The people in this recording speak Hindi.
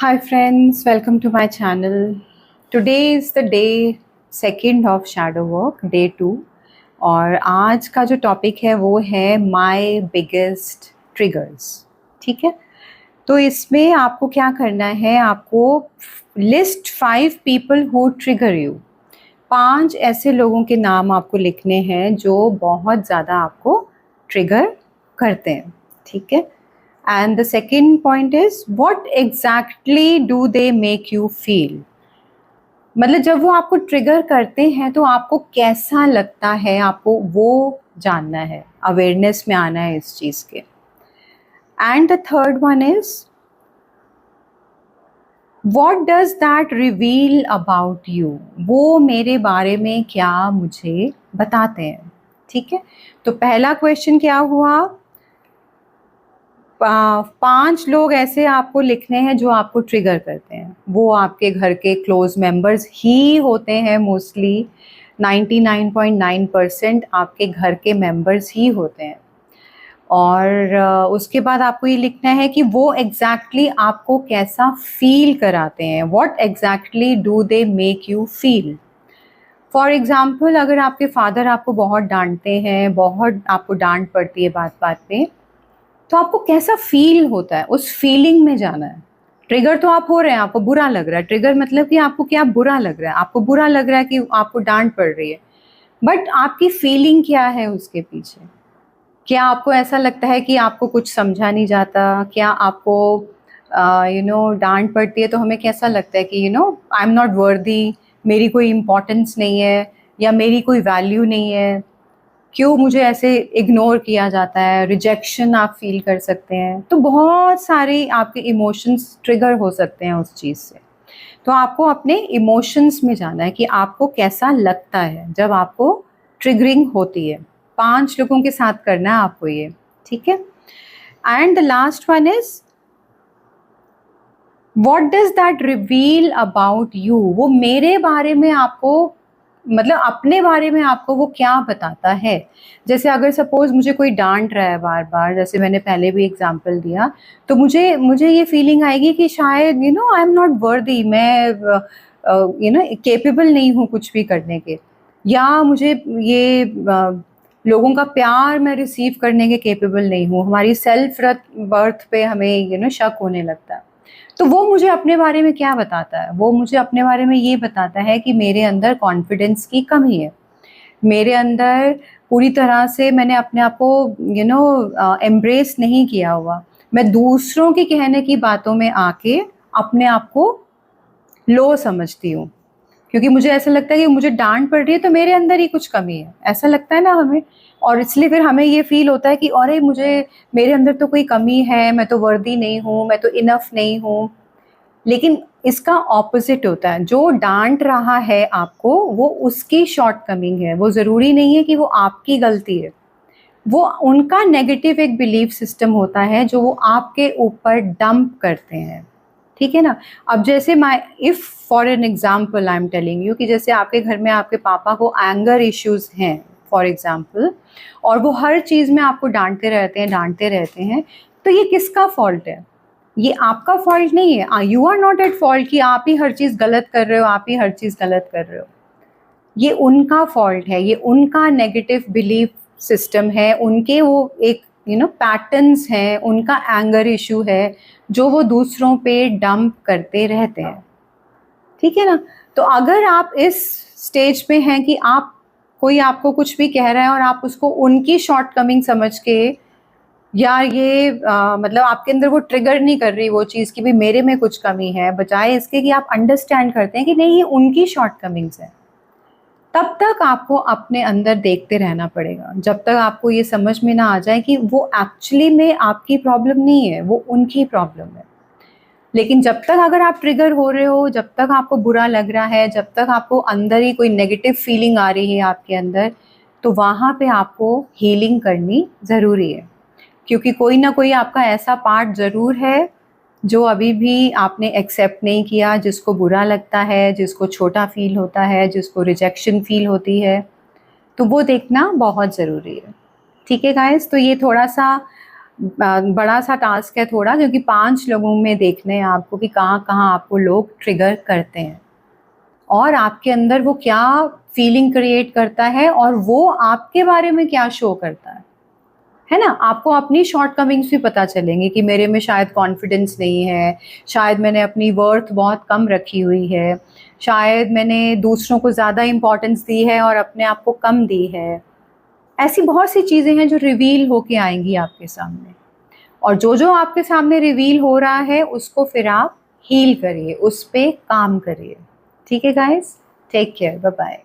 Hi friends, welcome to my channel. Today is the day second of shadow work, day 2 और आज का जो टॉपिक है वो है my biggest triggers. ठीक है, तो इसमें आपको क्या करना है, आपको list 5 people who trigger you. 5 ऐसे लोगों के नाम आपको लिखने हैं जो बहुत ज़्यादा आपको ट्रिगर करते हैं. ठीक है, and the second point is what exactly do they make you feel. मतलब जब वो आपको ट्रिगर करते हैं तो आपको कैसा लगता है, आपको वो जानना है, अवेयरनेस में आना है इस चीज़ के. And the third one is what does that reveal about you. वो मेरे बारे में क्या मुझे बताते हैं. ठीक है, तो पहला क्वेश्चन क्या हुआ, 5 लोग ऐसे आपको लिखने हैं जो आपको ट्रिगर करते हैं. वो आपके घर के क्लोज मेंबर्स ही होते हैं. मोस्टली 99.9% आपके घर के मेंबर्स ही होते हैं. और उसके बाद आपको ये लिखना है कि वो एग्जैक्टली आपको कैसा फील कराते हैं. What exactly do they make you feel. For example, अगर आपके फादर आपको बहुत डांटते हैं, बहुत आपको डांट पड़ती है बात बात पे, तो आपको कैसा फील होता है, उस फीलिंग में जाना है. ट्रिगर तो आप हो रहे हैं, आपको बुरा लग रहा है. ट्रिगर मतलब कि आपको क्या बुरा लग रहा है, आपको बुरा लग रहा है कि आपको डांट पड़ रही है, बट आपकी फीलिंग क्या है उसके पीछे. क्या आपको ऐसा लगता है कि आपको कुछ समझा नहीं जाता, क्या आपको डांट पड़ती है तो हमें कैसा लगता है कि आई एम नॉट वर्दी, मेरी कोई इम्पोर्टेंस नहीं है, या मेरी कोई वैल्यू नहीं है, क्यों मुझे ऐसे इग्नोर किया जाता है, रिजेक्शन आप फील कर सकते हैं. तो बहुत सारे आपके इमोशंस ट्रिगर हो सकते हैं उस चीज़ से. तो आपको अपने इमोशंस में जाना है कि आपको कैसा लगता है जब आपको ट्रिगरिंग होती है. 5 लोगों के साथ करना है आपको ये. ठीक है, and the last one is what does that reveal about you. वो मेरे बारे में आपको, मतलब अपने बारे में आपको वो क्या बताता है. जैसे अगर सपोज मुझे कोई डांट रहा है बार बार, जैसे मैंने पहले भी एग्जांपल दिया, तो मुझे ये फीलिंग आएगी कि शायद आई एम नॉट वर्दी, मैं केपेबल नहीं हूँ कुछ भी करने के, या मुझे ये लोगों का प्यार मैं रिसीव करने के केपेबल नहीं हूँ. हमारी सेल्फ वर्थ पे हमें शक होने लगता है. तो वो मुझे अपने बारे में क्या बताता है, वो मुझे अपने बारे में ये बताता है कि मेरे अंदर कॉन्फिडेंस की कमी है, मेरे अंदर पूरी तरह से मैंने अपने आप को एम्ब्रेस नहीं किया हुआ, मैं दूसरों के कहने की बातों में आके अपने आप को लो समझती हूँ, क्योंकि मुझे ऐसा लगता है कि मुझे डांट पड़ रही है तो मेरे अंदर ही कुछ कमी है. ऐसा लगता है ना हमें, और इसलिए फिर हमें ये फील होता है कि अरे मेरे अंदर तो कोई कमी है, मैं तो वर्दी नहीं हूँ, मैं तो इनफ नहीं हूँ. लेकिन इसका ऑपोजिट होता है, जो डांट रहा है आपको वो उसकी शॉर्टकमिंग है. वो ज़रूरी नहीं है कि वो आपकी गलती है, वो उनका नेगेटिव एक बिलीफ सिस्टम होता है जो वो आपके ऊपर डंप करते हैं. ठीक है ना. अब जैसे if for an example I am telling you कि जैसे आपके घर में आपके पापा को एंगर इश्यूज़ हैं फॉर एग्जाम्पल, और वो हर चीज़ में आपको डांटते रहते हैं, तो ये किसका फॉल्ट है. ये आपका फॉल्ट नहीं है. You are not at fault कि आप ही हर चीज़ गलत कर रहे हो, आप ही हर चीज़ गलत कर रहे हो. ये उनका फॉल्ट है, ये उनका नेगेटिव बिलीफ सिस्टम है, उनके वो एक पैटर्न्स हैं, उनका एंगर इशू है जो वो दूसरों पे डंप करते रहते हैं. ठीक है ना. तो अगर आप इस स्टेज पे हैं कि कोई आपको कुछ भी कह रहा है और आप उसको उनकी शॉर्टकमिंग समझ के, या ये मतलब आपके अंदर वो ट्रिगर नहीं कर रही वो चीज़ कि भाई मेरे में कुछ कमी है, बजाय इसके कि आप अंडरस्टैंड करते हैं कि नहीं ये उनकी शॉर्टकमिंग्स है, तब तक आपको अपने अंदर देखते रहना पड़ेगा जब तक आपको ये समझ में ना आ जाए कि वो एक्चुअली में आपकी प्रॉब्लम नहीं है, वो उनकी प्रॉब्लम है. लेकिन जब तक अगर आप ट्रिगर हो रहे हो, जब तक आपको बुरा लग रहा है, जब तक आपको अंदर ही कोई नेगेटिव फीलिंग आ रही है आपके अंदर, तो वहाँ पे आपको हीलिंग करनी ज़रूरी है. क्योंकि कोई ना कोई आपका ऐसा पार्ट ज़रूर है जो अभी भी आपने एक्सेप्ट नहीं किया, जिसको बुरा लगता है, जिसको छोटा फील होता है, जिसको रिजेक्शन फील होती है. तो वो देखना बहुत ज़रूरी है. ठीक है गाइस, तो ये थोड़ा सा बड़ा सा टास्क है थोड़ा, क्योंकि 5 लोगों में देखना है आपको कि कहाँ कहाँ आपको लोग ट्रिगर करते हैं और आपके अंदर वो क्या फीलिंग क्रिएट करता है और वो आपके बारे में क्या शो करता है ना? आपको अपनी शॉर्टकमिंग्स भी पता चलेंगी कि मेरे में शायद कॉन्फिडेंस नहीं है, शायद मैंने अपनी वर्थ बहुत कम रखी हुई है, शायद मैंने दूसरों को ज़्यादा इम्पोर्टेंस दी है और अपने आप को कम दी है। ऐसी बहुत सी चीज़ें हैं जो रिवील होके आएँगी आपके सामने, और जो आपके सामने रिवील हो रहा है उसको फिर आप हील करिए, उस पे काम करिए। ठीक है guys? Take care, bye bye.